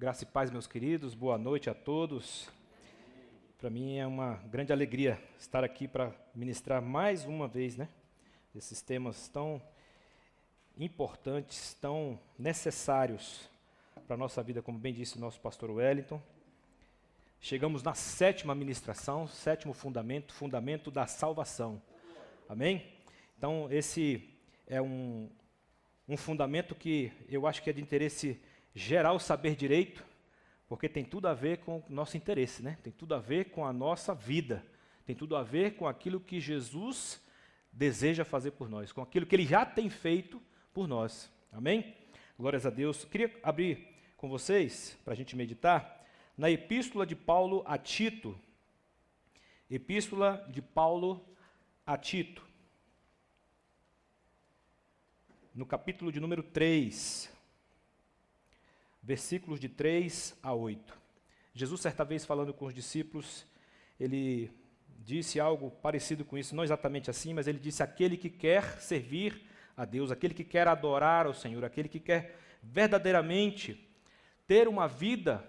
Graça e paz, meus queridos, boa noite a todos. Para mim é uma grande alegria estar aqui para ministrar mais uma vez, esses temas tão importantes, tão necessários para a nossa vida, como bem disse o nosso pastor Wellington. Chegamos na sétima ministração, sétimo fundamento da salvação. Amém? Então, esse é um fundamento que eu acho que é de interesse geral saber direito, porque tem tudo a ver com o nosso interesse, tem tudo a ver com a nossa vida, tem tudo a ver com aquilo que Jesus deseja fazer por nós, com aquilo que Ele já tem feito por nós. Amém? Glórias a Deus. Queria abrir com vocês, para a gente meditar, na Epístola de Paulo a Tito. Epístola de Paulo a Tito. No capítulo de número 3, versículos de 3 a 8. Jesus, certa vez, falando com os discípulos, ele disse algo parecido com isso, não exatamente assim, mas ele disse: aquele que quer servir a Deus, aquele que quer adorar ao Senhor, aquele que quer verdadeiramente ter uma vida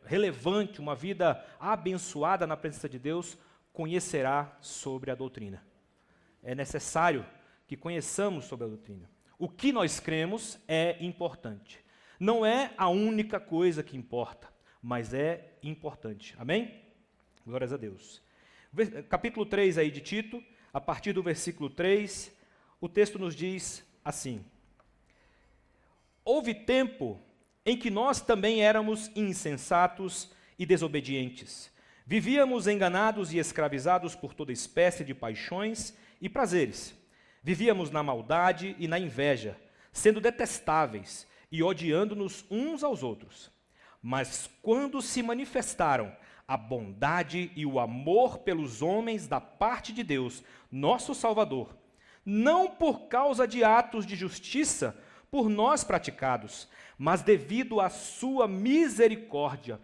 relevante, uma vida abençoada na presença de Deus, conhecerá sobre a doutrina. É necessário que conheçamos sobre a doutrina. O que nós cremos é importante. Não é a única coisa que importa, mas é importante. Amém? Glórias a Deus. Capítulo 3 aí de Tito, a partir do versículo 3, o texto nos diz assim: houve tempo em que nós também éramos insensatos e desobedientes. Vivíamos enganados e escravizados por toda espécie de paixões e prazeres. Vivíamos na maldade e na inveja, sendo detestáveis e odiando-nos uns aos outros. Mas quando se manifestaram a bondade e o amor pelos homens da parte de Deus, nosso Salvador, não por causa de atos de justiça por nós praticados, mas devido à sua misericórdia,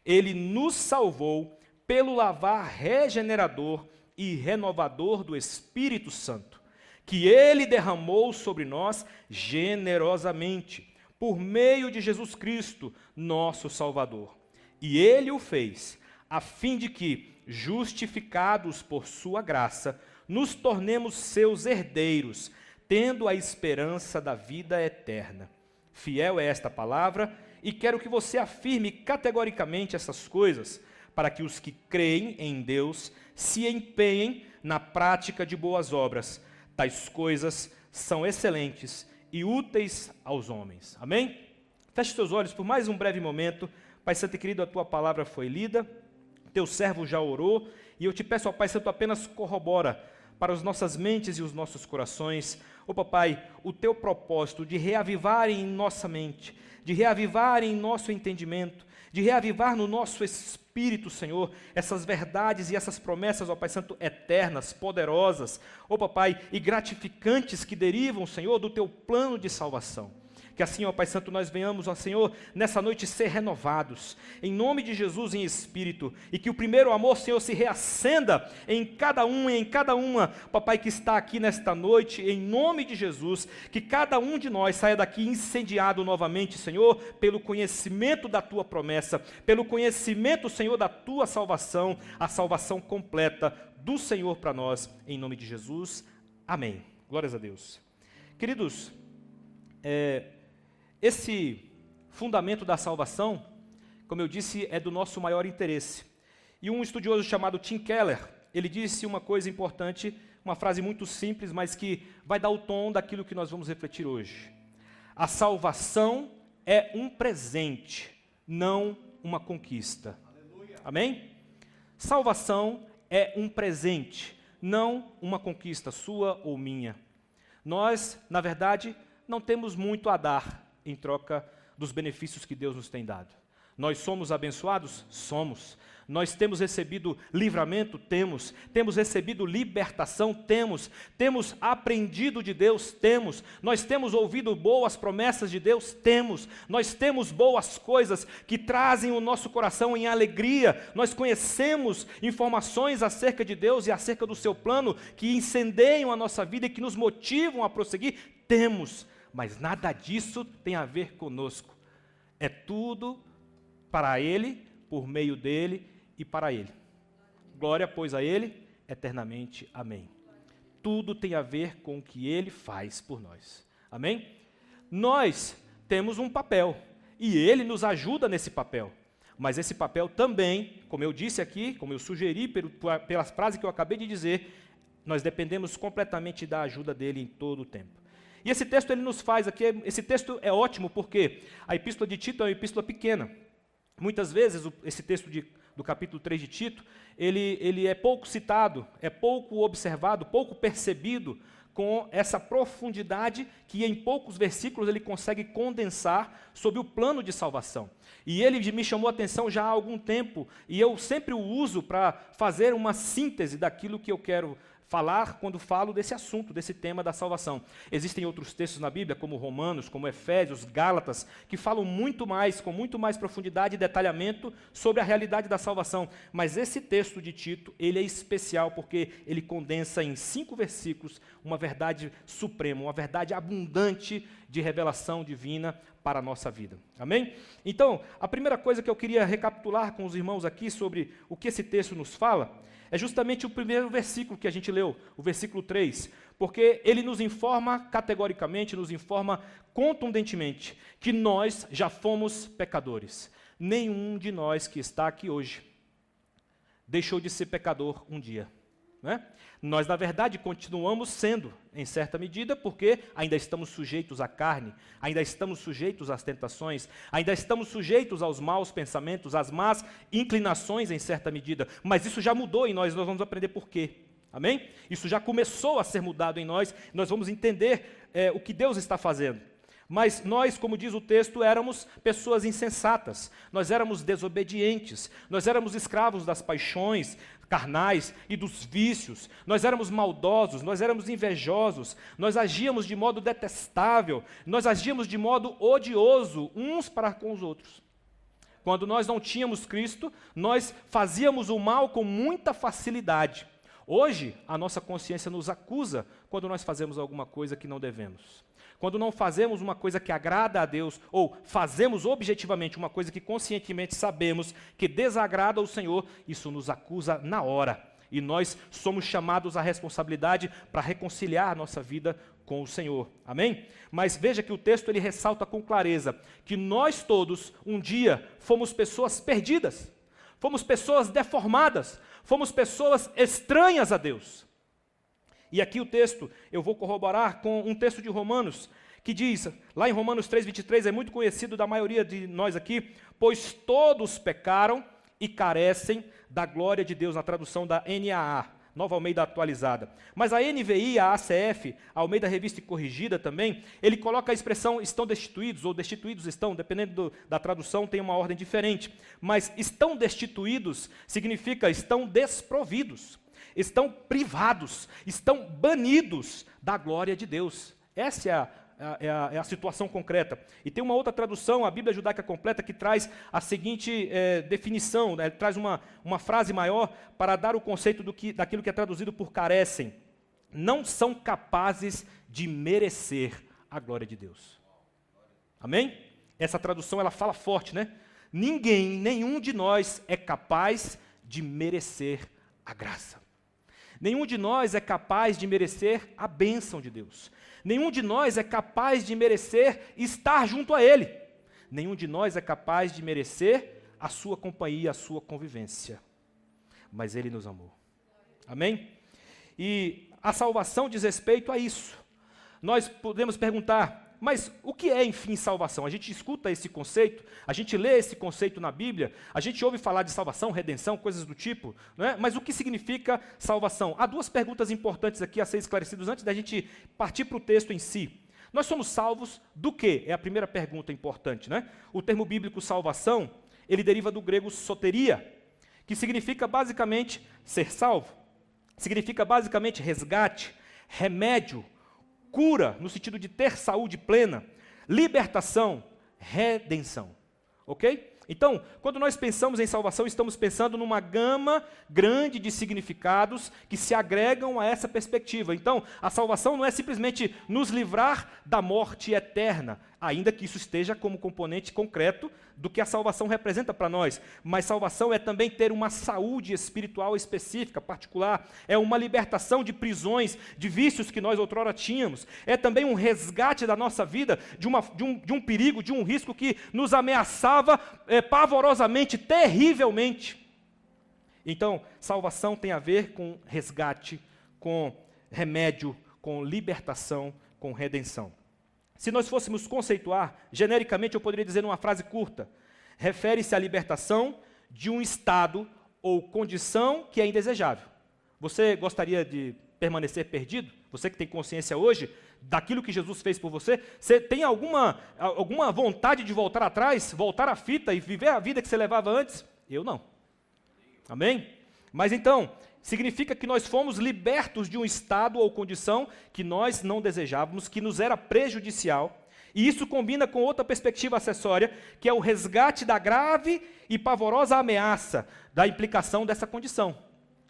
Ele nos salvou pelo lavar regenerador e renovador do Espírito Santo, que Ele derramou sobre nós generosamente, por meio de Jesus Cristo, nosso Salvador. E Ele o fez, a fim de que, justificados por sua graça, nos tornemos seus herdeiros, tendo a esperança da vida eterna. Fiel é esta palavra, e quero que você afirme categoricamente essas coisas, para que os que creem em Deus se empenhem na prática de boas obras. Tais coisas são excelentes e úteis aos homens. Amém? Feche seus olhos por mais um breve momento. Pai Santo e querido, a Tua palavra foi lida, Teu servo já orou, e eu te peço, ó Pai Santo, apenas corrobora para as nossas mentes e os nossos corações, ó Papai, o Teu propósito de reavivar em nossa mente, de reavivar em nosso entendimento, de reavivar no nosso espírito, Senhor, essas verdades e essas promessas, ó Pai Santo, eternas, poderosas, ó Papai, e gratificantes que derivam, Senhor, do Teu plano de salvação. Que assim, ó Pai Santo, nós venhamos, ó Senhor, nessa noite ser renovados, em nome de Jesus em espírito, e que o primeiro amor, Senhor, se reacenda em cada um e em cada uma, Papai, que está aqui nesta noite, em nome de Jesus, que cada um de nós saia daqui incendiado novamente, Senhor, pelo conhecimento da Tua promessa, pelo conhecimento, Senhor, da Tua salvação, a salvação completa do Senhor para nós, em nome de Jesus. Amém. Glórias a Deus. Queridos, esse fundamento da salvação, como eu disse, é do nosso maior interesse. E um estudioso chamado Tim Keller, ele disse uma coisa importante, uma frase muito simples, mas que vai dar o tom daquilo que nós vamos refletir hoje. A salvação é um presente, não uma conquista. Aleluia. Amém? Salvação é um presente, não uma conquista sua ou minha. Nós, na verdade, não temos muito a dar em troca dos benefícios que Deus nos tem dado. Nós somos abençoados? Somos. Nós temos recebido livramento? Temos. Temos recebido libertação? Temos. Temos aprendido de Deus? Temos. Nós temos ouvido boas promessas de Deus? Temos. Nós temos boas coisas que trazem o nosso coração em alegria. Nós conhecemos informações acerca de Deus e acerca do seu plano que incendeiam a nossa vida e que nos motivam a prosseguir? Temos. Mas nada disso tem a ver conosco. É tudo para Ele, por meio dEle e para Ele. Glória, pois, a Ele, eternamente. Amém. Tudo tem a ver com o que Ele faz por nós. Amém? Nós temos um papel, e Ele nos ajuda nesse papel. Mas esse papel também, como eu disse aqui, como eu sugeri pela frase que eu acabei de dizer, nós dependemos completamente da ajuda dele em todo o tempo. E esse texto ele nos faz aqui, esse texto é ótimo porque a epístola de Tito é uma epístola pequena. Muitas vezes esse texto do capítulo 3 de Tito, ele é pouco citado, é pouco observado, pouco percebido, com essa profundidade que em poucos versículos ele consegue condensar sobre o plano de salvação. E ele me chamou a atenção já há algum tempo, e eu sempre o uso para fazer uma síntese daquilo que eu quero falar quando falo desse assunto, desse tema da salvação. Existem outros textos na Bíblia, como Romanos, como Efésios, Gálatas, que falam muito mais, com muito mais profundidade e detalhamento sobre a realidade da salvação. Mas esse texto de Tito, ele é especial porque ele condensa em 5 versículos uma verdade suprema, uma verdade abundante de revelação divina para a nossa vida. Amém? Então, a primeira coisa que eu queria recapitular com os irmãos aqui sobre o que esse texto nos fala é justamente o primeiro versículo que a gente leu, o versículo 3, porque ele nos informa categoricamente, nos informa contundentemente que nós já fomos pecadores. Nenhum de nós que está aqui hoje deixou de ser pecador um dia. Né? Nós, na verdade, continuamos sendo, em certa medida, porque ainda estamos sujeitos à carne, ainda estamos sujeitos às tentações, ainda estamos sujeitos aos maus pensamentos, às más inclinações, em certa medida. Mas isso já mudou em nós vamos aprender por quê. Amém? Isso já começou a ser mudado em nós vamos entender o que Deus está fazendo. Mas nós, como diz o texto, éramos pessoas insensatas, nós éramos desobedientes, nós éramos escravos das paixões carnais e dos vícios, nós éramos maldosos, nós éramos invejosos, nós agíamos de modo detestável, nós agíamos de modo odioso uns para com os outros. Quando nós não tínhamos Cristo, nós fazíamos o mal com muita facilidade. Hoje, a nossa consciência nos acusa quando nós fazemos alguma coisa que não devemos. Quando não fazemos uma coisa que agrada a Deus, ou fazemos objetivamente uma coisa que conscientemente sabemos que desagrada ao Senhor, isso nos acusa na hora. E nós somos chamados à responsabilidade para reconciliar a nossa vida com o Senhor. Amém? Mas veja que o texto ele ressalta com clareza que nós todos, um dia, fomos pessoas perdidas, fomos pessoas deformadas, fomos pessoas estranhas a Deus. E aqui o texto, eu vou corroborar com um texto de Romanos, que diz, lá em Romanos 3:23, é muito conhecido da maioria de nós aqui, pois todos pecaram e carecem da glória de Deus, na tradução da NAA, Nova Almeida Atualizada. Mas a NVI, a ACF, a Almeida Revista e Corrigida também, ele coloca a expressão estão destituídos, ou destituídos estão, dependendo da tradução, tem uma ordem diferente. Mas estão destituídos significa estão desprovidos. Estão privados, estão banidos da glória de Deus. Essa é a situação concreta. E tem uma outra tradução, a Bíblia Judaica Completa, que traz a seguinte definição, né? Traz uma frase maior para dar o conceito daquilo que é traduzido por carecem. Não são capazes de merecer a glória de Deus. Amém? Essa tradução ela fala forte, né? Nenhum de nós é capaz de merecer a graça. Nenhum de nós é capaz de merecer a bênção de Deus. Nenhum de nós é capaz de merecer estar junto a Ele. Nenhum de nós é capaz de merecer a sua companhia, a sua convivência. Mas Ele nos amou. Amém? E a salvação diz respeito a isso. Nós podemos perguntar, mas o que é, enfim, salvação? A gente escuta esse conceito, a gente lê esse conceito na Bíblia, a gente ouve falar de salvação, redenção, coisas do tipo, não é? Mas o que significa salvação? Há 2 perguntas importantes aqui a ser esclarecidas antes da gente partir para o texto em si. Nós somos salvos do quê? É a primeira pergunta importante, né? O termo bíblico salvação, ele deriva do grego soteria, que significa basicamente ser salvo, significa basicamente resgate, remédio, cura, no sentido de ter saúde plena, libertação, redenção. Ok? Então, quando nós pensamos em salvação, estamos pensando numa gama grande de significados que se agregam a essa perspectiva. Então, a salvação não é simplesmente nos livrar da morte eterna, ainda que isso esteja como componente concreto do que a salvação representa para nós. Mas salvação é também ter uma saúde espiritual específica, particular. É uma libertação de prisões, de vícios que nós outrora tínhamos. É também um resgate da nossa vida de um perigo, de um risco que nos ameaçava pavorosamente, terrivelmente. Então, salvação tem a ver com resgate, com remédio, com libertação, com redenção. Se nós fôssemos conceituar, genericamente eu poderia dizer numa frase curta, refere-se à libertação de um estado ou condição que é indesejável. Você gostaria de permanecer perdido? Você que tem consciência hoje daquilo que Jesus fez por você, você tem alguma vontade de voltar atrás, voltar à fita e viver a vida que você levava antes? Eu não. Amém? Mas então, significa que nós fomos libertos de um estado ou condição que nós não desejávamos, que nos era prejudicial, e isso combina com outra perspectiva acessória, que é o resgate da grave e pavorosa ameaça da implicação dessa condição.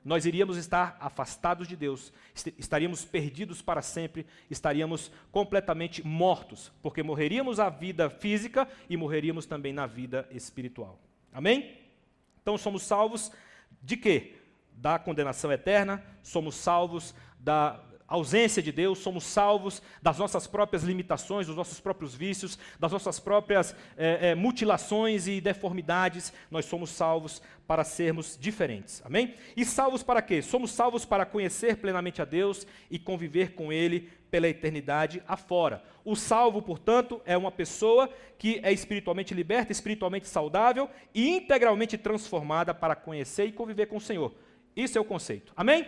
Nós iríamos estar afastados de Deus, estaríamos perdidos para sempre, estaríamos completamente mortos, porque morreríamos a vida física e morreríamos também na vida espiritual. Amém? Então somos salvos de quê? Da condenação eterna, somos salvos da ausência de Deus, somos salvos das nossas próprias limitações, dos nossos próprios vícios, das nossas próprias mutilações e deformidades, nós somos salvos para sermos diferentes, amém? E salvos para quê? Somos salvos para conhecer plenamente a Deus e conviver com Ele pela eternidade afora. O salvo, portanto, é uma pessoa que é espiritualmente liberta, espiritualmente saudável e integralmente transformada para conhecer e conviver com o Senhor. Isso é o conceito, amém?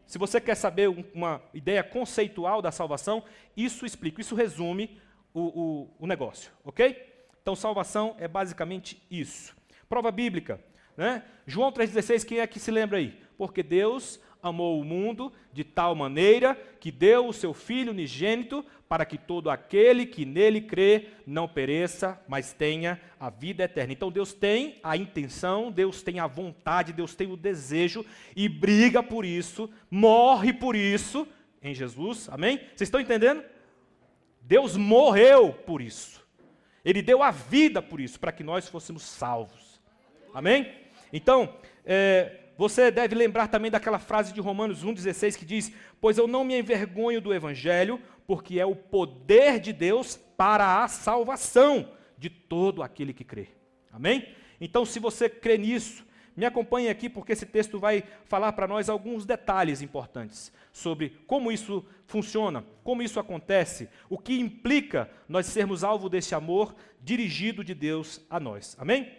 Se você quer saber uma ideia conceitual da salvação, isso explica, isso resume o negócio, ok? Então, salvação é basicamente isso. Prova bíblica, né? João 3,16, quem é que se lembra aí? Porque Deus amou o mundo de tal maneira que deu o seu Filho unigênito para que todo aquele que nele crê não pereça, mas tenha a vida eterna. Então Deus tem a intenção, Deus tem a vontade, Deus tem o desejo e briga por isso, morre por isso em Jesus, amém? Vocês estão entendendo? Deus morreu por isso. Ele deu a vida por isso, para que nós fôssemos salvos. Amém? Então, você deve lembrar também daquela frase de Romanos 1,16 que diz: pois eu não me envergonho do Evangelho, porque é o poder de Deus para a salvação de todo aquele que crê. Amém? Então, se você crê nisso, me acompanhe aqui, porque esse texto vai falar para nós alguns detalhes importantes sobre como isso funciona, como isso acontece, o que implica nós sermos alvo desse amor dirigido de Deus a nós. Amém?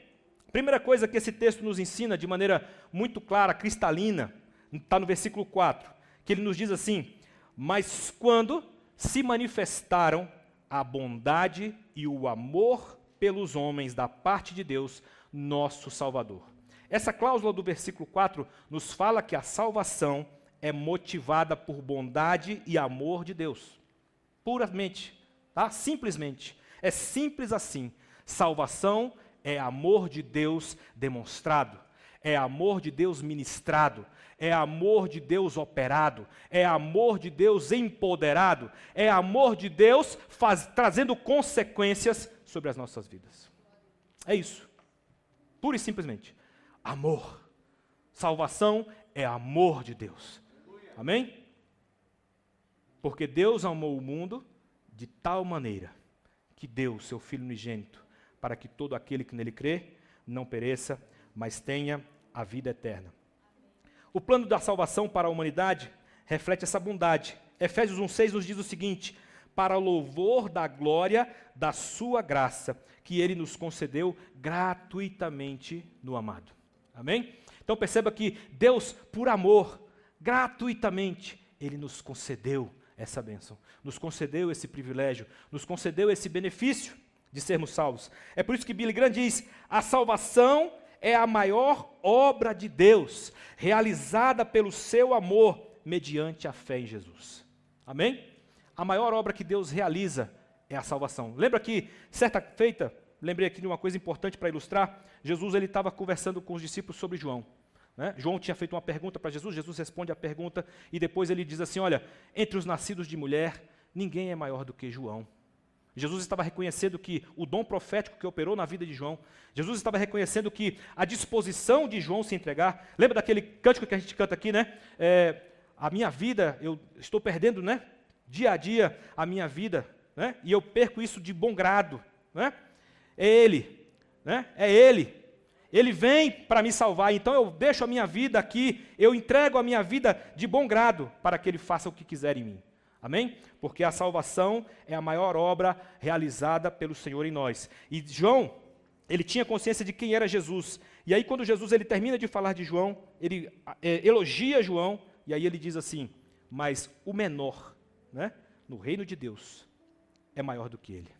Primeira coisa que esse texto nos ensina de maneira muito clara, cristalina, está no versículo 4, que ele nos diz assim: mas quando se manifestaram a bondade e o amor pelos homens da parte de Deus, nosso Salvador. Essa cláusula do versículo 4 nos fala que a salvação é motivada por bondade e amor de Deus. Puramente, tá? Simplesmente. É simples assim. Salvação é amor de Deus demonstrado, é amor de Deus ministrado, é amor de Deus operado, é amor de Deus empoderado, é amor de Deus trazendo consequências sobre as nossas vidas. É isso, pura e simplesmente. Amor. Salvação é amor de Deus. Amém? Porque Deus amou o mundo de tal maneira que deu o seu Filho unigênito, para que todo aquele que nele crê não pereça, mas tenha a vida eterna. O plano da salvação para a humanidade reflete essa bondade. Efésios 1,6 nos diz o seguinte: para louvor da glória da sua graça, que ele nos concedeu gratuitamente no amado. Amém? Então perceba que Deus, por amor, gratuitamente, ele nos concedeu essa bênção, nos concedeu esse privilégio, nos concedeu esse benefício de sermos salvos. É por isso que Billy Graham diz: a salvação é a maior obra de Deus, realizada pelo seu amor, mediante a fé em Jesus. Amém? A maior obra que Deus realiza é a salvação. Lembra que, certa feita, lembrei aqui de uma coisa importante para ilustrar. Jesus ele estava conversando com os discípulos sobre João. Né? João tinha feito uma pergunta para Jesus, Jesus responde a pergunta e depois ele diz assim, olha, entre os nascidos de mulher, ninguém é maior do que João. Jesus estava reconhecendo que o dom profético que operou na vida de João, Jesus estava reconhecendo que a disposição de João se entregar, lembra daquele cântico que a gente canta aqui, né? A minha vida, eu estou perdendo, né? Dia a dia a minha vida, né? E eu perco isso de bom grado, né? É Ele, né? É Ele. Ele vem para me salvar, então eu deixo a minha vida aqui, eu entrego a minha vida de bom grado para que Ele faça o que quiser em mim. Amém? Porque a salvação é a maior obra realizada pelo Senhor em nós. E João, ele tinha consciência de quem era Jesus. E aí quando Jesus ele termina de falar de João, ele elogia João, e aí ele diz assim, mas o menor, né, no reino de Deus é maior do que ele.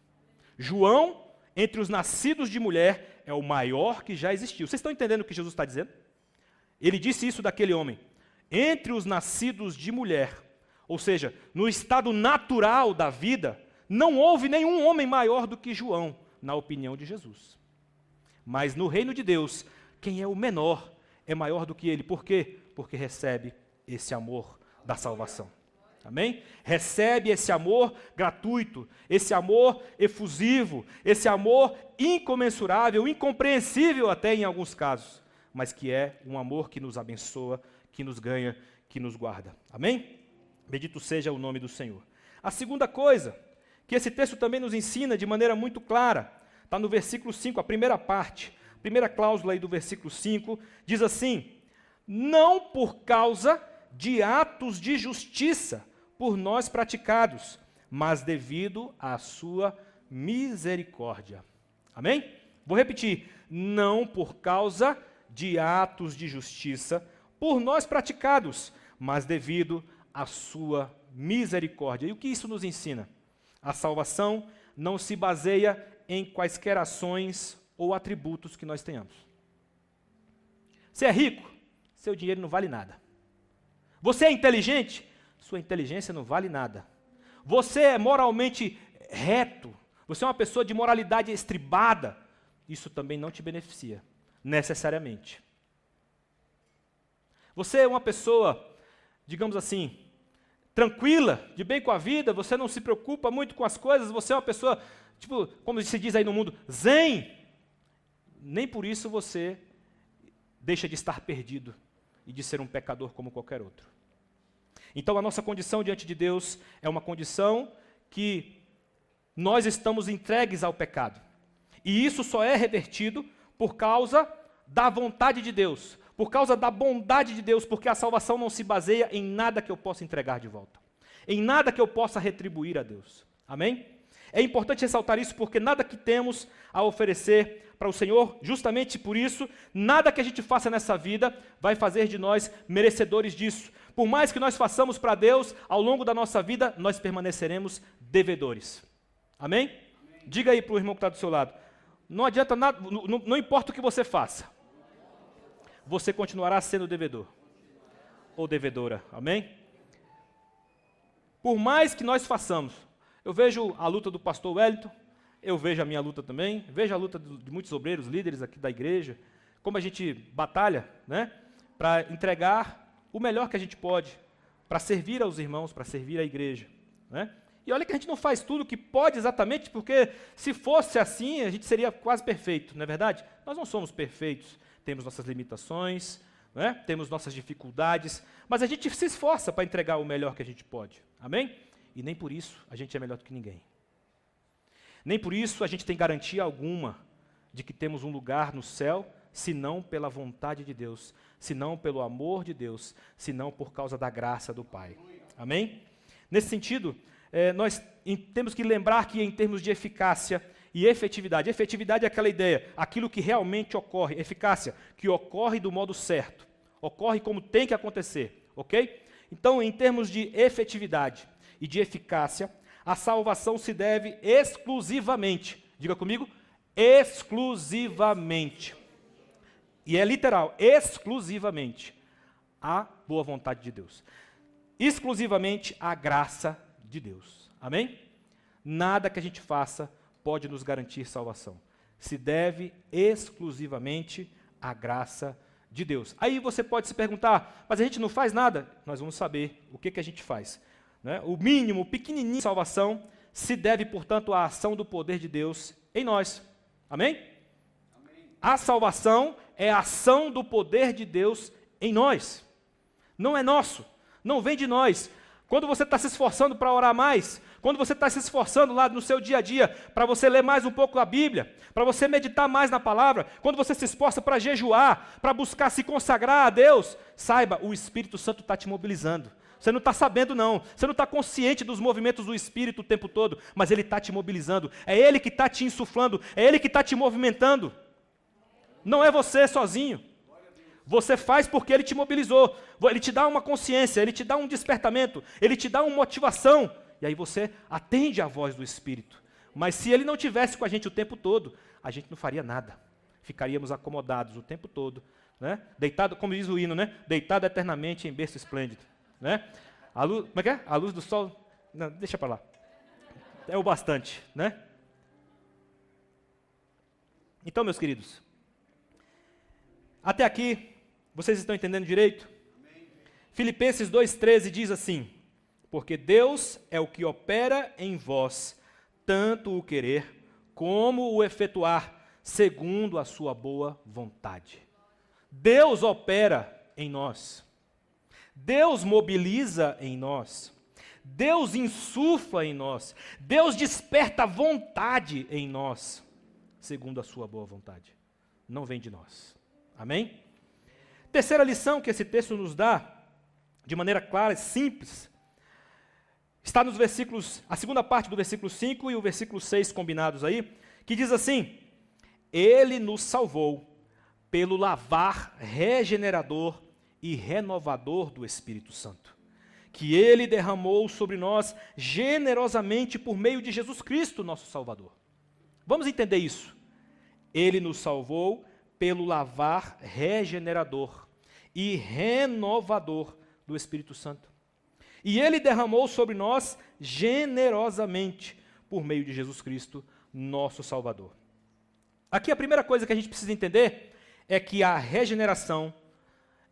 João, entre os nascidos de mulher, é o maior que já existiu. Vocês estão entendendo o que Jesus está dizendo? Ele disse isso daquele homem. Entre os nascidos de mulher, ou seja, no estado natural da vida, não houve nenhum homem maior do que João, na opinião de Jesus. Mas no reino de Deus, quem é o menor é maior do que ele. Por quê? Porque recebe esse amor da salvação. Amém? Recebe esse amor gratuito, esse amor efusivo, esse amor incomensurável, incompreensível até em alguns casos, mas que é um amor que nos abençoa, que nos ganha, que nos guarda. Amém? Bendito seja o nome do Senhor. A segunda coisa que esse texto também nos ensina de maneira muito clara, está no versículo 5, a primeira parte, a primeira cláusula aí do versículo 5, diz assim, não por causa de atos de justiça por nós praticados, mas devido à sua misericórdia. Amém? Vou repetir, não por causa de atos de justiça por nós praticados, mas devido à sua misericórdia. E o que isso nos ensina? A salvação não se baseia em quaisquer ações ou atributos que nós tenhamos. Você é rico? Seu dinheiro não vale nada. Você é inteligente? Sua inteligência não vale nada. Você é moralmente reto? Você é uma pessoa de moralidade estribada? Isso também não te beneficia, necessariamente. Você é uma pessoa, digamos assim, tranquila, de bem com a vida, você não se preocupa muito com as coisas, você é uma pessoa, tipo, como se diz aí no mundo, zen. Nem por isso você deixa de estar perdido e de ser um pecador como qualquer outro. Então a nossa condição diante de Deus é uma condição que nós estamos entregues ao pecado. E isso só é revertido por causa da vontade de Deus, por causa da bondade de Deus, porque a salvação não se baseia em nada que eu possa entregar de volta, em nada que eu possa retribuir a Deus. Amém? É importante ressaltar isso porque nada que temos a oferecer para o Senhor, justamente por isso, nada que a gente faça nessa vida vai fazer de nós merecedores disso. Por mais que nós façamos para Deus, ao longo da nossa vida, nós permaneceremos devedores. Amém? Amém. Diga aí para o irmão que está do seu lado. Não adianta nada, não importa o que você faça. Você continuará sendo devedor. Ou devedora. Amém? Por mais que nós façamos, eu vejo a luta do pastor Wellington, eu vejo a minha luta também, vejo a luta de muitos obreiros, líderes aqui da igreja, como a gente batalha, né, para entregar o melhor que a gente pode, para servir aos irmãos, para servir à igreja, né? E olha que a gente não faz tudo o que pode exatamente, porque se fosse assim, a gente seria quase perfeito, não é verdade? Nós não somos perfeitos, temos nossas limitações, né? Temos nossas dificuldades, mas a gente se esforça para entregar o melhor que a gente pode, amém? E nem por isso a gente é melhor do que ninguém. Nem por isso a gente tem garantia alguma de que temos um lugar no céu, senão pela vontade de Deus, senão pelo amor de Deus, senão por causa da graça do Pai. Amém? Nesse sentido, nós temos que lembrar que em termos de eficácia e efetividade é aquela ideia, aquilo que realmente ocorre, eficácia, que ocorre do modo certo, ocorre como tem que acontecer, ok? Então, em termos de efetividade e de eficácia, a salvação se deve exclusivamente, diga comigo, exclusivamente, e é literal, exclusivamente, à boa vontade de Deus, exclusivamente à graça de Deus, amém? Nada que a gente faça pode nos garantir salvação. se deve exclusivamente à graça de Deus. Aí você pode se perguntar, mas a gente não faz nada? Nós vamos saber o que a gente faz. Né? O mínimo, o pequenininho de salvação se deve, portanto, à ação do poder de Deus em nós. Amém? Amém. A salvação é a ação do poder de Deus em nós. Não é nosso, não vem de nós. Quando você está se esforçando para orar mais, quando você está se esforçando lá no seu dia a dia, para você ler mais um pouco a Bíblia, para você meditar mais na palavra, quando você se esforça para jejuar, para buscar se consagrar a Deus, saiba, o Espírito Santo está te mobilizando. Você não está sabendo não, você não está consciente dos movimentos do Espírito o tempo todo, mas Ele está te mobilizando, é Ele que está te insuflando, é Ele que está te movimentando. Não é você sozinho. Você faz porque Ele te mobilizou, Ele te dá uma consciência, Ele te dá um despertamento, Ele te dá uma motivação, e aí você atende à voz do Espírito. Mas se Ele não tivesse com a gente o tempo todo, a gente não faria nada, ficaríamos acomodados o tempo todo, né? Deitado, como diz o hino, né? Deitado eternamente em berço esplêndido. Né? A luz, como é que é? A luz do sol, não, deixa para lá, é o bastante, né? Então, meus queridos, até aqui, vocês estão entendendo direito? Amém. Filipenses 2,13 diz assim, porque Deus é o que opera em vós, tanto o querer, como o efetuar, segundo a sua boa vontade. Deus opera em nós. Deus mobiliza em nós, Deus insufla em nós, Deus desperta vontade em nós, segundo a sua boa vontade. Não vem de nós. Amém? Terceira lição que esse texto nos dá, de maneira clara e simples, está nos versículos, a segunda parte do versículo 5 e o versículo 6 combinados aí, que diz assim, Ele nos salvou pelo lavar regenerador e renovador do Espírito Santo, que Ele derramou sobre nós generosamente por meio de Jesus Cristo, nosso Salvador. Vamos entender isso. Ele nos salvou pelo lavar regenerador e renovador do Espírito Santo. E Ele derramou sobre nós generosamente por meio de Jesus Cristo, nosso Salvador. Aqui a primeira coisa que a gente precisa entender é que a regeneração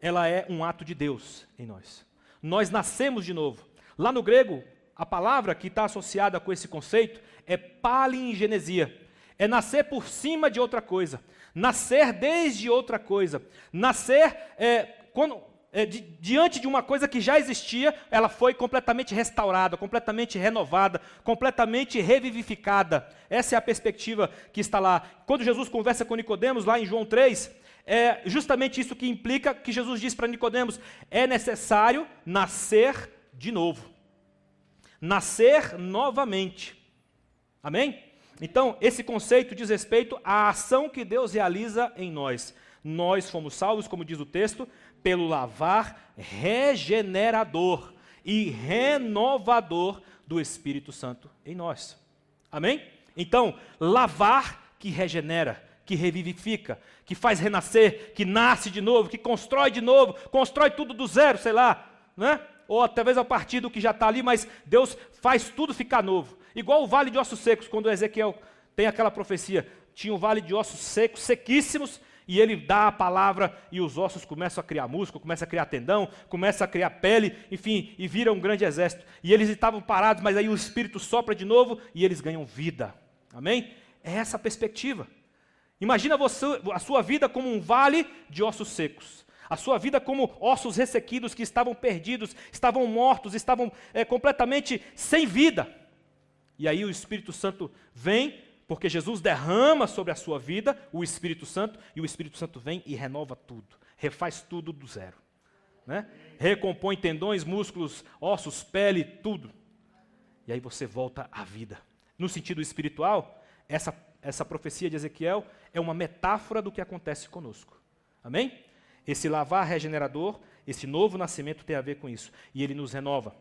ela é um ato de Deus em nós. Nós nascemos de novo. Lá no grego, a palavra que está associada com esse conceito é palingenesia. É nascer por cima de outra coisa. Nascer desde outra coisa. Nascer diante de uma coisa que já existia, ela foi completamente restaurada, completamente renovada, completamente revivificada. Essa é a perspectiva que está lá. Quando Jesus conversa com Nicodemos, lá em João 3, é justamente isso que implica que Jesus diz para Nicodemos, é necessário nascer de novo. Nascer novamente. Amém? Então, esse conceito diz respeito à ação que Deus realiza em nós. Nós fomos salvos, como diz o texto, pelo lavar regenerador e renovador do Espírito Santo em nós. Amém? Então, lavar que regenera, que revivifica, que faz renascer, que nasce de novo, que constrói de novo, constrói tudo do zero, sei lá, né? Ou talvez a partir do que já está ali, mas Deus faz tudo ficar novo. Igual o vale de ossos secos, quando Ezequiel tem aquela profecia, tinha um vale de ossos secos, sequíssimos, e ele dá a palavra e os ossos começam a criar músculo, começam a criar tendão, começam a criar pele, enfim, e vira um grande exército. E eles estavam parados, mas aí o Espírito sopra de novo e eles ganham vida. Amém? É essa a perspectiva. Imagina você, a sua vida como um vale de ossos secos. A sua vida como ossos ressequidos que estavam perdidos, estavam mortos, estavam completamente sem vida. E aí o Espírito Santo vem, porque Jesus derrama sobre a sua vida o Espírito Santo, e o Espírito Santo vem e renova tudo, refaz tudo do zero. Né? Recompõe tendões, músculos, ossos, pele, tudo. E aí você volta à vida. No sentido espiritual, essa profecia de Ezequiel é uma metáfora do que acontece conosco. Amém? Esse lavar regenerador, esse novo nascimento tem a ver com isso. E ele nos renova.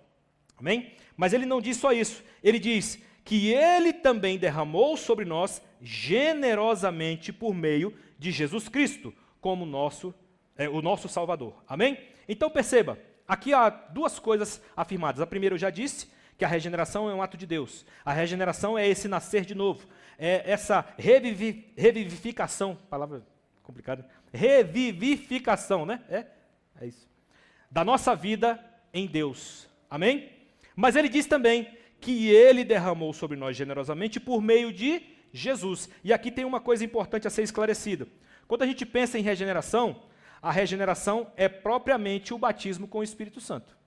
Amém? Mas ele não diz só isso. Ele diz que ele também derramou sobre nós generosamente por meio de Jesus Cristo, como o nosso Salvador. Amém? Então perceba, aqui há duas coisas afirmadas. A primeira eu já disse, que a regeneração é um ato de Deus. A regeneração é esse nascer de novo. É essa revivificação, palavra complicada, revivificação, né? É isso. Da nossa vida em Deus. Amém? Mas ele diz também que ele derramou sobre nós generosamente por meio de Jesus. E aqui tem uma coisa importante a ser esclarecida. Quando a gente pensa em regeneração, a regeneração é propriamente o batismo com o Espírito Santo.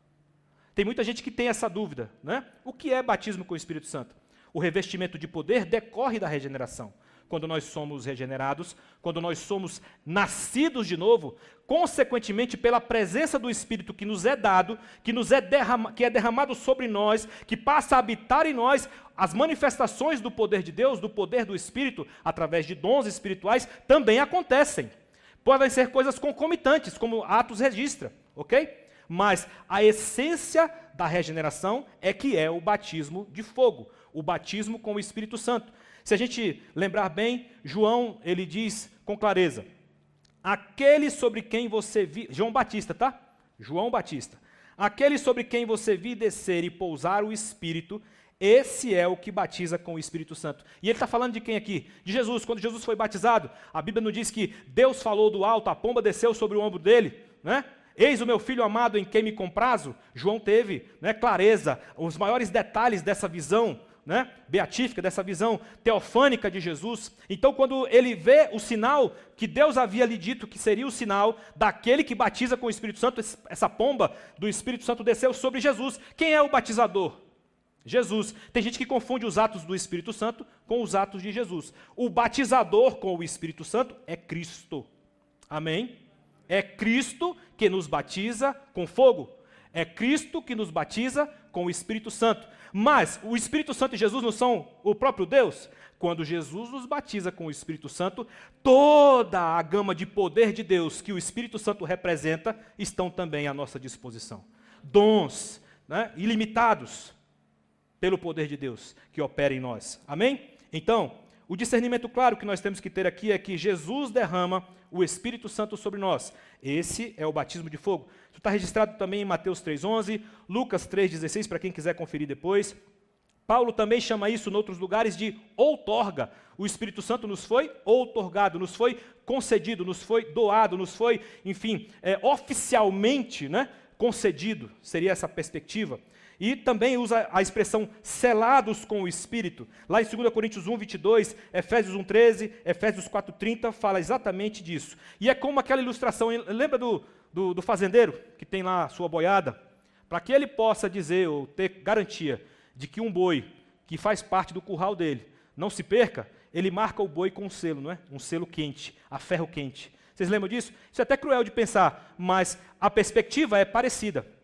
Tem muita gente que tem essa dúvida, né? O que é batismo com o Espírito Santo? O revestimento de poder decorre da regeneração. Quando nós somos regenerados, quando nós somos nascidos de novo, consequentemente, pela presença do Espírito que nos é dado, que é derramado sobre nós, que passa a habitar em nós, as manifestações do poder de Deus, do poder do Espírito, através de dons espirituais, também acontecem. Podem ser coisas concomitantes, como Atos registra, ok? Mas a essência da regeneração é que é o batismo de fogo, o batismo com o Espírito Santo. Se a gente lembrar bem, João, ele diz com clareza, aquele sobre quem você viu, João Batista, tá? João Batista. Aquele sobre quem você viu descer e pousar o Espírito, esse é o que batiza com o Espírito Santo. E ele está falando de quem aqui? De Jesus. Quando Jesus foi batizado, a Bíblia não diz que Deus falou do alto, a pomba desceu sobre o ombro dele, né? Eis o meu filho amado em quem me comprazo. João teve, né, clareza, os maiores detalhes dessa visão, né, beatífica, dessa visão teofânica de Jesus. Então, quando ele vê o sinal que Deus havia lhe dito que seria o sinal daquele que batiza com o Espírito Santo, essa pomba do Espírito Santo desceu sobre Jesus. Quem é o batizador? Jesus. Tem gente que confunde os atos do Espírito Santo com os atos de Jesus. O batizador com o Espírito Santo é Cristo. Amém? É Cristo que nos batiza com fogo. É Cristo que nos batiza com o Espírito Santo. Mas o Espírito Santo e Jesus não são o próprio Deus? Quando Jesus nos batiza com o Espírito Santo, toda a gama de poder de Deus que o Espírito Santo representa estão também à nossa disposição. Dons, né, ilimitados pelo poder de Deus que opera em nós. Amém? Então, o discernimento claro que nós temos que ter aqui é que Jesus derrama o Espírito Santo sobre nós. Esse é o batismo de fogo. Isso está registrado também em Mateus 3,11, Lucas 3,16, para quem quiser conferir depois. Paulo também chama isso em outros lugares de outorga. O Espírito Santo nos foi outorgado, nos foi concedido, nos foi doado, nos foi, enfim, oficialmente, né, concedido. Seria essa perspectiva. E também usa a expressão selados com o Espírito. Lá em 2 Coríntios 1, 22, Efésios 1, 13, Efésios 4, 30, fala exatamente disso. E é como aquela ilustração, lembra do fazendeiro que tem lá a sua boiada? Para que ele possa dizer ou ter garantia de que um boi que faz parte do curral dele não se perca, ele marca o boi com um selo, não é? Um selo quente, a ferro quente. Vocês lembram disso? Isso é até cruel de pensar, mas a perspectiva é parecida.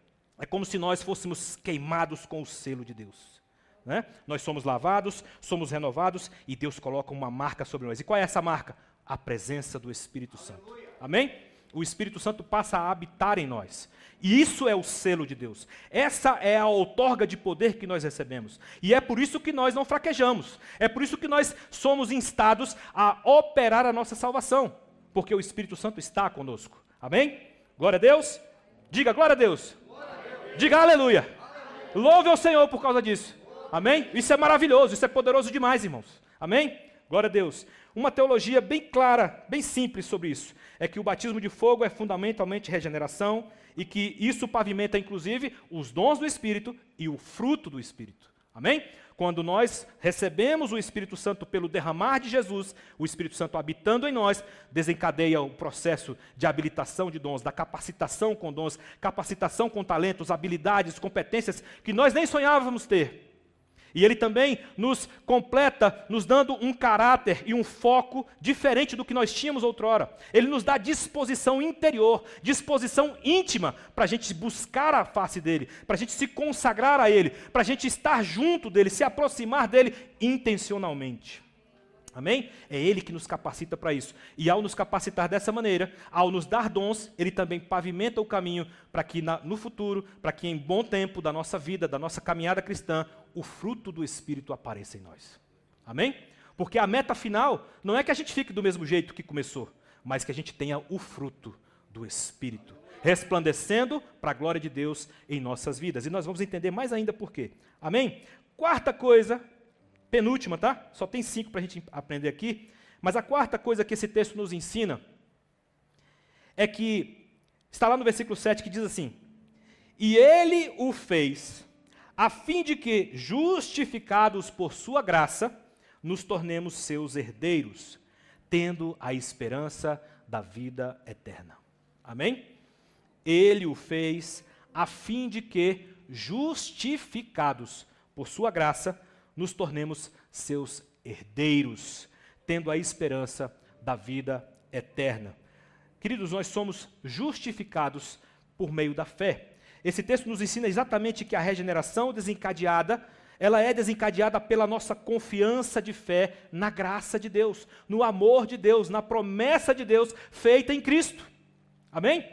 É como se nós fôssemos queimados com o selo de Deus, né? Nós somos lavados, somos renovados e Deus coloca uma marca sobre nós. E qual é essa marca? A presença do Espírito Santo. Amém? O Espírito Santo passa a habitar em nós. E isso é o selo de Deus. Essa é a outorga de poder que nós recebemos. E é por isso que nós não fraquejamos. É por isso que nós somos instados a operar a nossa salvação. Porque o Espírito Santo está conosco. Amém? Glória a Deus. Diga glória a Deus. Diga aleluia. Louve ao Senhor por causa disso. Amém? Isso é maravilhoso, isso é poderoso demais, irmãos. Amém? Glória a Deus. Uma teologia bem clara, bem simples sobre isso, é que o batismo de fogo é fundamentalmente regeneração e que isso pavimenta, inclusive, os dons do Espírito e o fruto do Espírito. Amém? Quando nós recebemos o Espírito Santo pelo derramar de Jesus, o Espírito Santo habitando em nós, desencadeia o processo de habilitação de dons, da capacitação com dons, capacitação com talentos, habilidades, competências que nós nem sonhávamos ter. E ele também nos completa, nos dando um caráter e um foco diferente do que nós tínhamos outrora. Ele nos dá disposição interior, disposição íntima para a gente buscar a face dele, para a gente se consagrar a ele, para a gente estar junto dele, se aproximar dele intencionalmente. Amém? É ele que nos capacita para isso. E ao nos capacitar dessa maneira, ao nos dar dons, ele também pavimenta o caminho para que no futuro, para que em bom tempo da nossa vida, da nossa caminhada cristã, o fruto do Espírito apareça em nós. Amém? Porque a meta final não é que a gente fique do mesmo jeito que começou, mas que a gente tenha o fruto do Espírito, resplandecendo para a glória de Deus em nossas vidas. E nós vamos entender mais ainda por quê. Amém? Quarta coisa, penúltima, tá? Só tem 5 para a gente aprender aqui. Mas a quarta coisa que esse texto nos ensina é que, está lá no versículo 7 que diz assim: e ele o fez, a fim de que, justificados por sua graça, nos tornemos seus herdeiros, tendo a esperança da vida eterna. Amém? Ele o fez a fim de que, justificados por sua graça, nos tornemos seus herdeiros, tendo a esperança da vida eterna. Queridos, nós somos justificados por meio da fé. Esse texto nos ensina exatamente que a regeneração desencadeada, ela é desencadeada pela nossa confiança de fé na graça de Deus, no amor de Deus, na promessa de Deus feita em Cristo. Amém?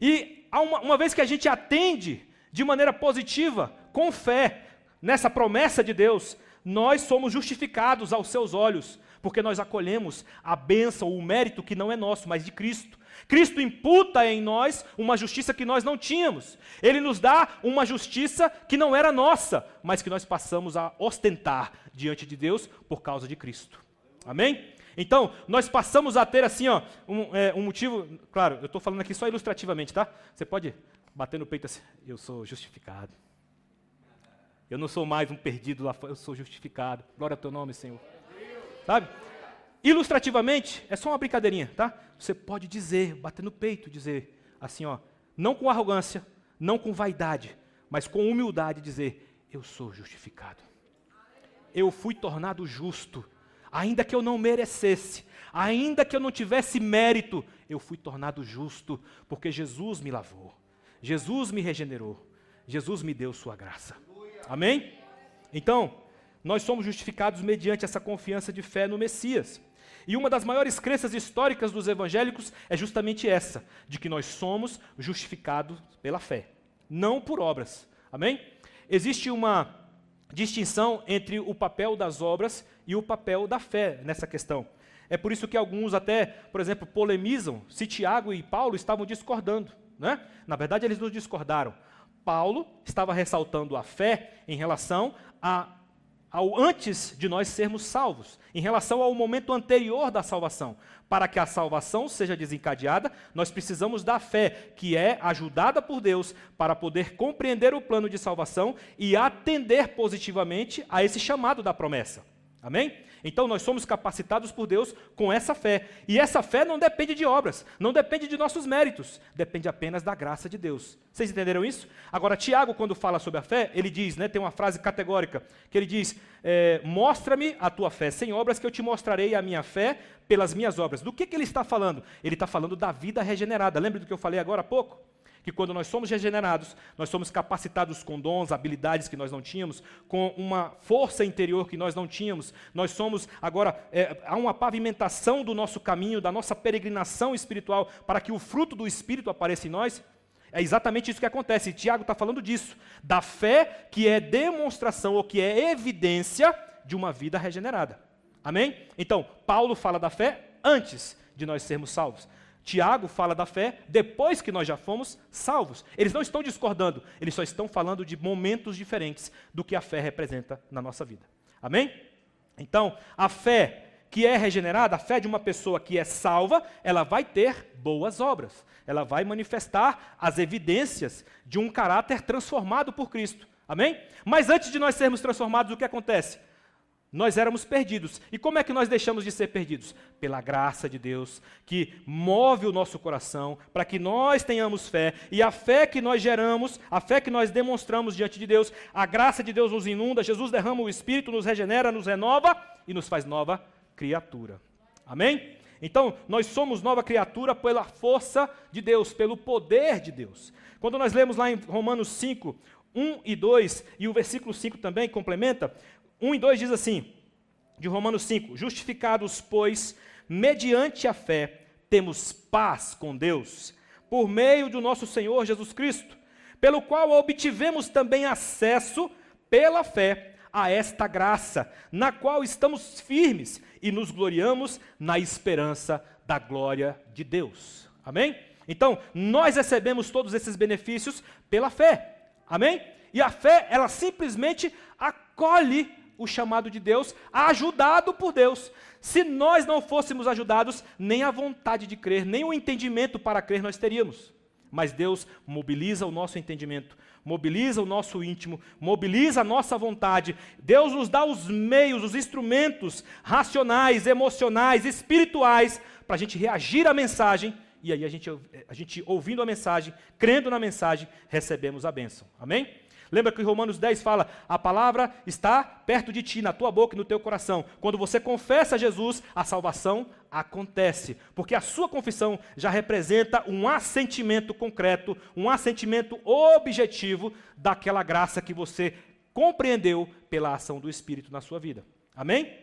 E uma vez que a gente atende de maneira positiva, com fé, nessa promessa de Deus, nós somos justificados aos seus olhos, porque nós acolhemos a bênção, o mérito que não é nosso, mas de Cristo. Cristo imputa em nós uma justiça que nós não tínhamos. Ele nos dá uma justiça que não era nossa, mas que nós passamos a ostentar diante de Deus por causa de Cristo. Amém? Então, nós passamos a ter assim, um motivo. Claro, eu estou falando aqui só ilustrativamente, tá? Você pode bater no peito assim: eu sou justificado. Eu não sou mais um perdido lá fora, eu sou justificado. Glória ao teu nome, Senhor. Sabe? Ilustrativamente, é só uma brincadeirinha, tá? Você pode dizer, bater no peito, dizer assim, não com arrogância, não com vaidade, mas com humildade dizer: eu sou justificado. Eu fui tornado justo, ainda que eu não merecesse, ainda que eu não tivesse mérito, eu fui tornado justo, porque Jesus me lavou, Jesus me regenerou, Jesus me deu sua graça. Amém? Então, nós somos justificados mediante essa confiança de fé no Messias. E uma das maiores crenças históricas dos evangélicos é justamente essa, de que nós somos justificados pela fé, não por obras. Amém? Existe uma distinção entre o papel das obras e o papel da fé nessa questão. É por isso que alguns até, por exemplo, polemizam se Tiago e Paulo estavam discordando, né? Na verdade, eles não discordaram. Paulo estava ressaltando a fé em relação ao antes de nós sermos salvos, em relação ao momento anterior da salvação. Para que a salvação seja desencadeada, nós precisamos da fé, que é ajudada por Deus para poder compreender o plano de salvação e atender positivamente a esse chamado da promessa. Amém? Então nós somos capacitados por Deus com essa fé. E essa fé não depende de obras, não depende de nossos méritos, depende apenas da graça de Deus. Vocês entenderam isso? Agora, Tiago, quando fala sobre a fé, ele diz, tem uma frase categórica, que ele diz: mostra-me a tua fé sem obras, que eu te mostrarei a minha fé pelas minhas obras. Do que ele está falando? Ele está falando da vida regenerada. Lembra do que eu falei agora há pouco? Que quando nós somos regenerados, nós somos capacitados com dons, habilidades que nós não tínhamos, com uma força interior que nós não tínhamos. Nós somos, agora, há uma pavimentação do nosso caminho, da nossa peregrinação espiritual, para que o fruto do Espírito apareça em nós. É exatamente isso que acontece. E Tiago está falando disso, da fé que é demonstração ou que é evidência de uma vida regenerada. Amém? Então, Paulo fala da fé antes de nós sermos salvos. Tiago fala da fé depois que nós já fomos salvos. Eles não estão discordando, eles só estão falando de momentos diferentes do que a fé representa na nossa vida. Amém? Então, a fé que é regenerada, a fé de uma pessoa que é salva, ela vai ter boas obras. Ela vai manifestar as evidências de um caráter transformado por Cristo. Amém? Mas antes de nós sermos transformados, o que acontece? Nós éramos perdidos. E como é que nós deixamos de ser perdidos? Pela graça de Deus, que move o nosso coração, para que nós tenhamos fé. E a fé que nós geramos, a fé que nós demonstramos diante de Deus, a graça de Deus nos inunda, Jesus derrama o Espírito, nos regenera, nos renova e nos faz nova criatura. Amém? Então, nós somos nova criatura pela força de Deus, pelo poder de Deus. Quando nós lemos lá em Romanos 5, 1 e 2, e o versículo 5 também complementa, 1 e 2 diz assim, de Romanos 5, justificados, pois, mediante a fé, temos paz com Deus, por meio do nosso Senhor Jesus Cristo, pelo qual obtivemos também acesso, pela fé, a esta graça, na qual estamos firmes e nos gloriamos na esperança da glória de Deus. Amém? Então, nós recebemos todos esses benefícios pela fé. Amém? E a fé, ela simplesmente acolhe o chamado de Deus, ajudado por Deus. Se nós não fôssemos ajudados, nem a vontade de crer, nem o entendimento para crer nós teríamos. Mas Deus mobiliza o nosso entendimento, mobiliza o nosso íntimo, mobiliza a nossa vontade. Deus nos dá os meios, os instrumentos racionais, emocionais, espirituais, para a gente reagir à mensagem. E aí a gente ouvindo a mensagem, crendo na mensagem, recebemos a bênção. Amém? Lembra que Romanos 10 fala, a palavra está perto de ti, na tua boca e no teu coração. Quando você confessa Jesus, a salvação acontece. Porque a sua confissão já representa um assentimento concreto, um assentimento objetivo daquela graça que você compreendeu pela ação do Espírito na sua vida. Amém?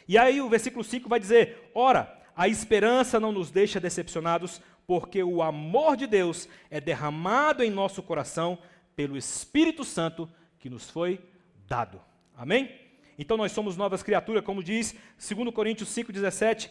E aí o versículo 5 vai dizer, ora, a esperança não nos deixa decepcionados, porque o amor de Deus é derramado em nosso coração pelo Espírito Santo que nos foi dado. Amém? Então nós somos novas criaturas, como diz 2 Coríntios 5,17,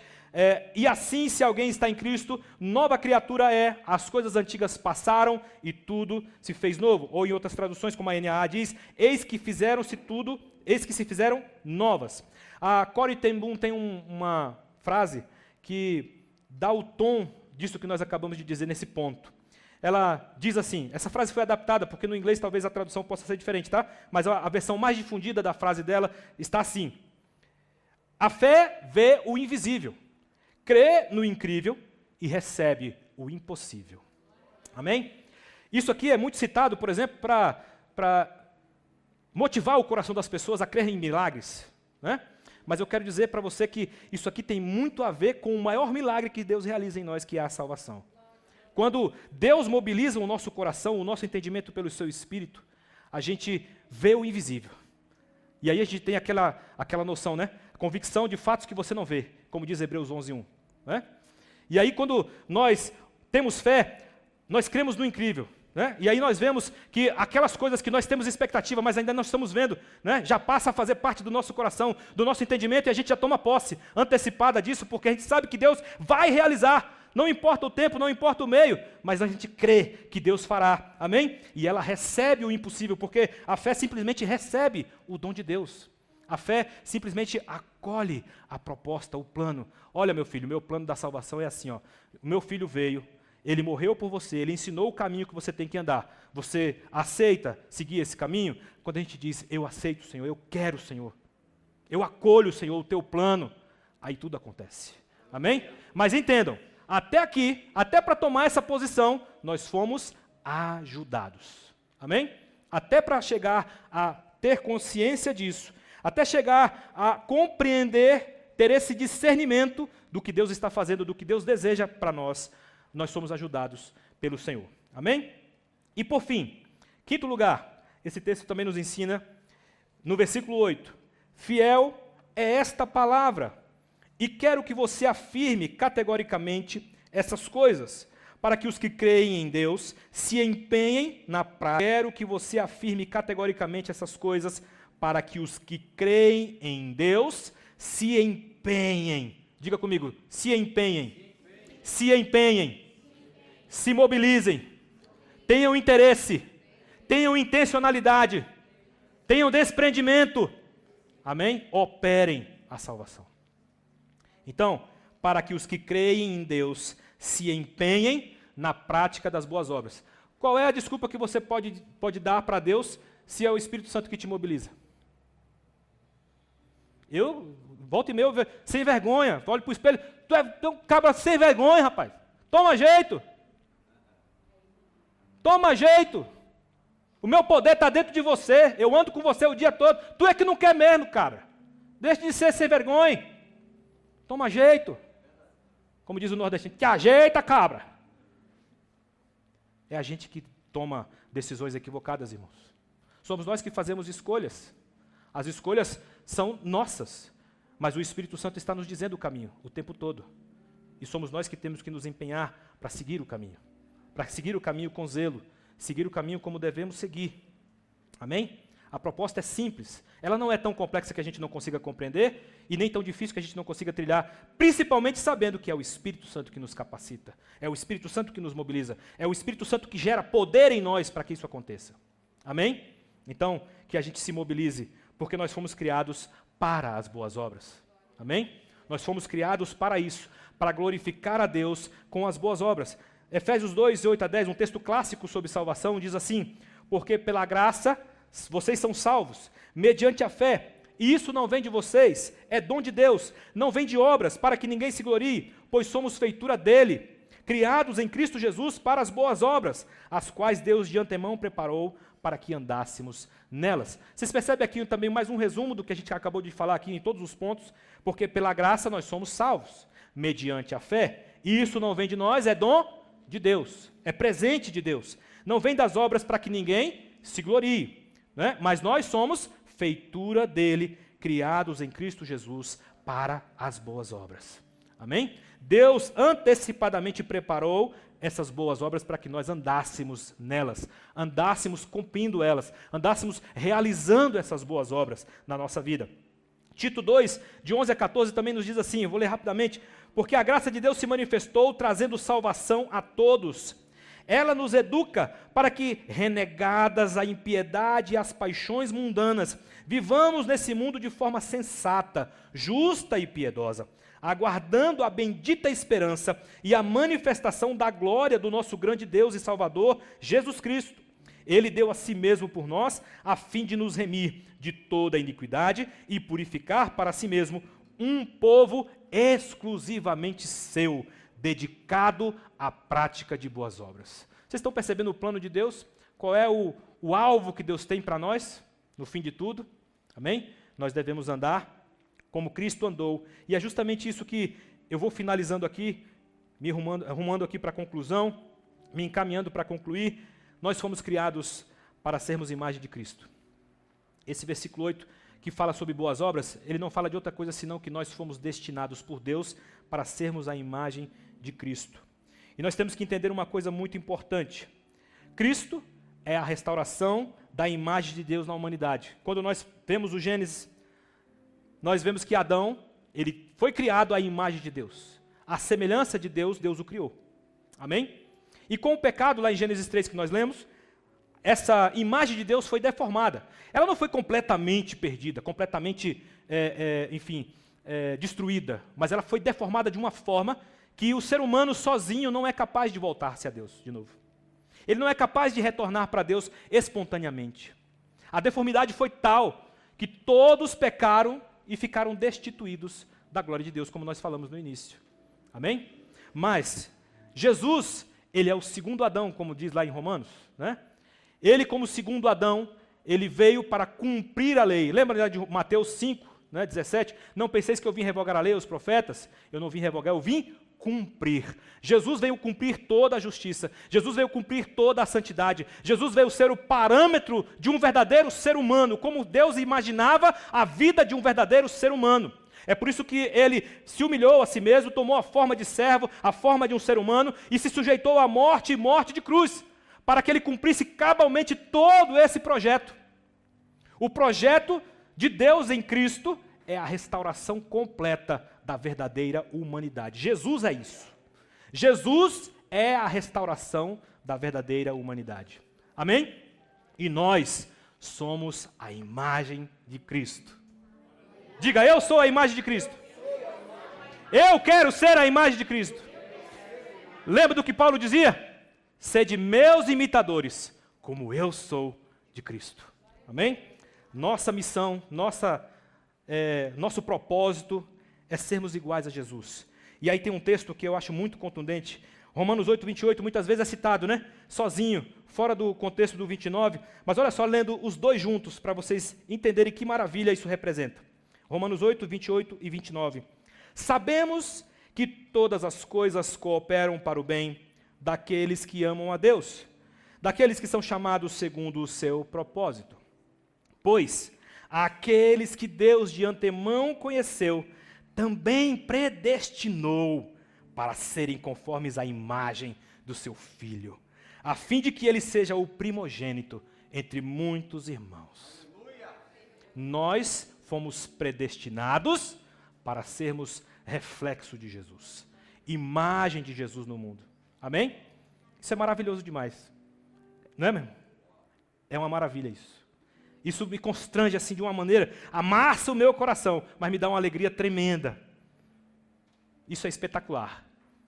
e assim se alguém está em Cristo, nova criatura é, as coisas antigas passaram e tudo se fez novo. Ou em outras traduções, como a NAA diz, eis que se fizeram novas. A Corrie ten Boom tem uma frase que dá o tom disso que nós acabamos de dizer nesse ponto. Ela diz assim, essa frase foi adaptada, porque no inglês talvez a tradução possa ser diferente, tá? Mas a versão mais difundida da frase dela está assim. A fé vê o invisível, crê no incrível e recebe o impossível. Amém? Isso aqui é muito citado, por exemplo, para motivar o coração das pessoas a crer em milagres, né? Mas eu quero dizer para você que isso aqui tem muito a ver com o maior milagre que Deus realiza em nós, que é a salvação. Quando Deus mobiliza o nosso coração, o nosso entendimento pelo seu Espírito, a gente vê o invisível. E aí a gente tem aquela noção, né? Convicção de fatos que você não vê, como diz Hebreus 11:1. Né? E aí quando nós temos fé, nós cremos no incrível. Né? E aí nós vemos que aquelas coisas que nós temos expectativa, mas ainda não estamos vendo, né? Já passa a fazer parte do nosso coração, do nosso entendimento, e a gente já toma posse antecipada disso, porque a gente sabe que Deus vai realizar. Não importa o tempo, não importa o meio, mas a gente crê que Deus fará, amém? E ela recebe o impossível, porque a fé simplesmente recebe o dom de Deus. A fé simplesmente acolhe a proposta, o plano. Olha, meu filho, meu plano da salvação é assim, ó. O meu filho veio, ele morreu por você, ele ensinou o caminho que você tem que andar. Você aceita seguir esse caminho? Quando a gente diz, eu aceito, Senhor, eu quero, Senhor, eu acolho, Senhor, o teu plano, aí tudo acontece, amém? Mas entendam, até aqui, até para tomar essa posição, nós fomos ajudados. Amém? Até para chegar a ter consciência disso, até chegar a compreender, ter esse discernimento do que Deus está fazendo, do que Deus deseja para nós, nós somos ajudados pelo Senhor. Amém? E por fim, quinto lugar, esse texto também nos ensina, no versículo 8, fiel é esta palavra. E quero que você afirme categoricamente essas coisas, para que os que creem em Deus se empenhem na prática. Quero que você afirme categoricamente essas coisas, para que os que creem em Deus se empenhem. Diga comigo, se empenhem. Se empenhem. Se mobilizem. Tenham interesse. Tenham intencionalidade. Tenham desprendimento. Amém? Operem a salvação. Então, para que os que creem em Deus se empenhem na prática das boas obras. Qual é a desculpa que você pode dar para Deus se é o Espírito Santo que te mobiliza? Eu, volta e meia, sem vergonha, olho para o espelho, tu é um cabra sem vergonha, rapaz. Toma jeito. Toma jeito. O meu poder está dentro de você, eu ando com você o dia todo. Tu é que não quer mesmo, cara. Deixa de ser sem vergonha. Toma jeito. Como diz o nordestino, te ajeita, cabra. É a gente que toma decisões equivocadas, irmãos. Somos nós que fazemos escolhas. As escolhas são nossas, mas o Espírito Santo está nos dizendo o caminho o tempo todo. E somos nós que temos que nos empenhar para seguir o caminho. Para seguir o caminho com zelo. Seguir o caminho como devemos seguir. Amém? A proposta é simples. Ela não é tão complexa que a gente não consiga compreender e nem tão difícil que a gente não consiga trilhar, principalmente sabendo que é o Espírito Santo que nos capacita, é o Espírito Santo que nos mobiliza, é o Espírito Santo que gera poder em nós para que isso aconteça. Amém? Então, que a gente se mobilize, porque nós fomos criados para as boas obras. Amém? Nós fomos criados para isso, para glorificar a Deus com as boas obras. Efésios 2, 8 a 10, um texto clássico sobre salvação, diz assim: porque pela graça vocês são salvos, mediante a fé, e isso não vem de vocês, é dom de Deus, não vem de obras, para que ninguém se glorie, pois somos feitura dele, criados em Cristo Jesus para as boas obras, as quais Deus de antemão preparou para que andássemos nelas. Vocês percebem aqui também mais um resumo do que a gente acabou de falar aqui em todos os pontos, porque pela graça nós somos salvos, mediante a fé, e isso não vem de nós, é dom de Deus, é presente de Deus, não vem das obras para que ninguém se glorie, né? Mas nós somos feitura dele, criados em Cristo Jesus para as boas obras. Amém? Deus antecipadamente preparou essas boas obras para que nós andássemos nelas, andássemos cumprindo elas, andássemos realizando essas boas obras na nossa vida. Tito 2, de 11 a 14, também nos diz assim, eu vou ler rapidamente: porque a graça de Deus se manifestou trazendo salvação a todos. Ela nos educa para que, renegadas a impiedade e as paixões mundanas, vivamos nesse mundo de forma sensata, justa e piedosa, aguardando a bendita esperança e a manifestação da glória do nosso grande Deus e Salvador, Jesus Cristo. Ele deu a si mesmo por nós, a fim de nos remir de toda a iniquidade e purificar para si mesmo um povo exclusivamente seu, dedicado à prática de boas obras. Vocês estão percebendo o plano de Deus? Qual é o alvo que Deus tem para nós, no fim de tudo? Amém? Nós devemos andar como Cristo andou. E é justamente isso que eu vou finalizando aqui, me arrumando aqui para a conclusão, me encaminhando para concluir. Nós fomos criados para sermos imagem de Cristo. Esse versículo 8, que fala sobre boas obras, ele não fala de outra coisa senão que nós fomos destinados por Deus para sermos a imagem de Cristo. E nós temos que entender uma coisa muito importante. Cristo é a restauração da imagem de Deus na humanidade. Quando nós vemos o Gênesis, nós vemos que Adão, ele foi criado à imagem de Deus. A semelhança de Deus, Deus o criou. Amém? E com o pecado, lá em Gênesis 3 que nós lemos, essa imagem de Deus foi deformada. Ela não foi completamente perdida, completamente, destruída, mas ela foi deformada de uma forma que o ser humano sozinho não é capaz de voltar-se a Deus de novo. Ele não é capaz de retornar para Deus espontaneamente. A deformidade foi tal que todos pecaram e ficaram destituídos da glória de Deus, como nós falamos no início. Amém? Mas Jesus, ele é o segundo Adão, como diz lá em Romanos, né? Ele, como segundo Adão, ele veio para cumprir a lei. Lembra de Mateus 5, 17? Não penseis que eu vim revogar a lei, os profetas. Eu não vim revogar, eu vim cumprir. Jesus veio cumprir toda a justiça. Jesus veio cumprir toda a santidade. Jesus veio ser o parâmetro de um verdadeiro ser humano, como Deus imaginava a vida de um verdadeiro ser humano. É por isso que ele se humilhou a si mesmo, tomou a forma de servo, a forma de um ser humano e se sujeitou à morte e morte de cruz, para que ele cumprisse cabalmente todo esse projeto. O projeto de Deus em Cristo é a restauração completa da verdadeira humanidade. Jesus é isso. Jesus é a restauração da verdadeira humanidade. Amém? E nós somos a imagem de Cristo. Diga, eu sou a imagem de Cristo. Eu quero ser a imagem de Cristo. Lembra do que Paulo dizia? Sede meus imitadores, como eu sou de Cristo. Amém? Nossa missão, nosso propósito é sermos iguais a Jesus. E aí tem um texto que eu acho muito contundente. Romanos 8, 28, muitas vezes é citado, né? Sozinho, fora do contexto do 29. Mas olha só, lendo os dois juntos, para vocês entenderem que maravilha isso representa. Romanos 8, 28 e 29. Sabemos que todas as coisas cooperam para o bem daqueles que amam a Deus, daqueles que são chamados segundo o seu propósito. Pois aqueles que Deus de antemão conheceu, também predestinou para serem conformes à imagem do seu Filho, a fim de que ele seja o primogênito entre muitos irmãos. Nós fomos predestinados para sermos reflexo de Jesus, imagem de Jesus no mundo. Amém? Isso é maravilhoso demais. Não é mesmo? É uma maravilha isso. Isso me constrange assim de uma maneira, amassa o meu coração, mas me dá uma alegria tremenda. Isso é espetacular.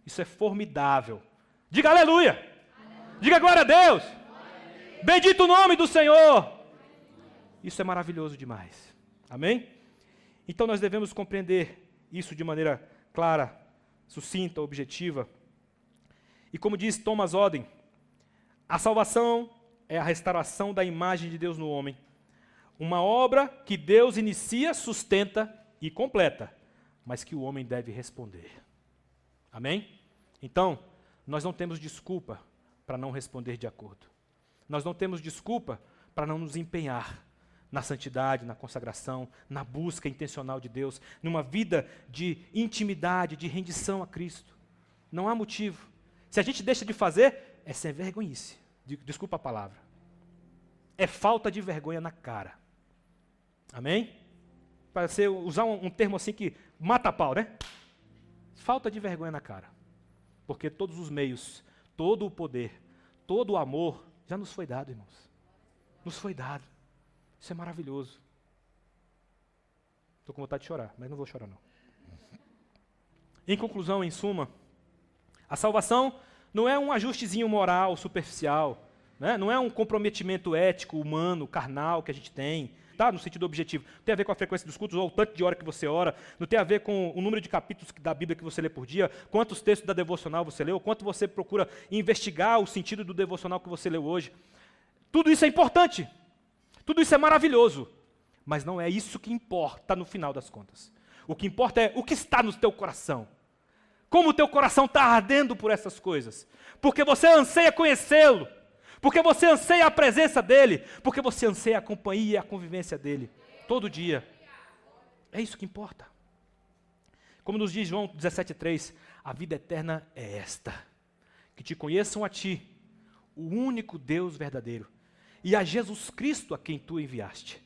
Isso é formidável. Diga aleluia. Diga glória a Deus. Bendito o nome do Senhor. Isso é maravilhoso demais. Amém? Então nós devemos compreender isso de maneira clara, sucinta, objetiva. E como diz Thomas Oden, a salvação é a restauração da imagem de Deus no homem. Uma obra que Deus inicia, sustenta e completa, mas que o homem deve responder. Amém? Então, nós não temos desculpa para não responder de acordo. Nós não temos desculpa para não nos empenhar na santidade, na consagração, na busca intencional de Deus, numa vida de intimidade, de rendição a Cristo. Não há motivo. Se a gente deixa de fazer, é sem vergonhice. Desculpa a palavra. É falta de vergonha na cara. Amém? Para você usar um termo assim que mata a pau, né? Falta de vergonha na cara. Porque todos os meios, todo o poder, todo o amor já nos foi dado, irmãos. Nos foi dado. Isso é maravilhoso. Estou com vontade de chorar, mas não vou chorar não. Em conclusão, em suma, a salvação não é um ajustezinho moral superficial, né? Não é um comprometimento ético, humano, carnal que a gente tem, tá? No sentido objetivo. Não tem a ver com a frequência dos cultos ou o tanto de hora que você ora, não tem a ver com o número de capítulos da Bíblia que você lê por dia, quantos textos da devocional você leu, quanto você procura investigar o sentido do devocional que você leu hoje. Tudo isso é importante. Tudo isso é maravilhoso, mas não é isso que importa no final das contas. O que importa é o que está no teu coração. Como o teu coração está ardendo por essas coisas. Porque você anseia conhecê-lo. Porque você anseia a presença dele. Porque você anseia a companhia e a convivência dele. Todo dia. É isso que importa. Como nos diz João 17,3, a vida eterna é esta. Que te conheçam a ti, o único Deus verdadeiro. E a Jesus Cristo a quem tu enviaste.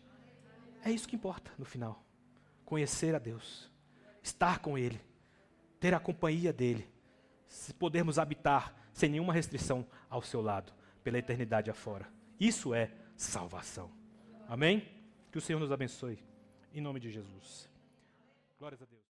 É isso que importa no final. Conhecer a Deus. Estar com Ele. Ter a companhia dEle. Podermos habitar sem nenhuma restrição ao seu lado. Pela eternidade afora. Isso é salvação. Amém? Que o Senhor nos abençoe. Em nome de Jesus. Glórias a Deus.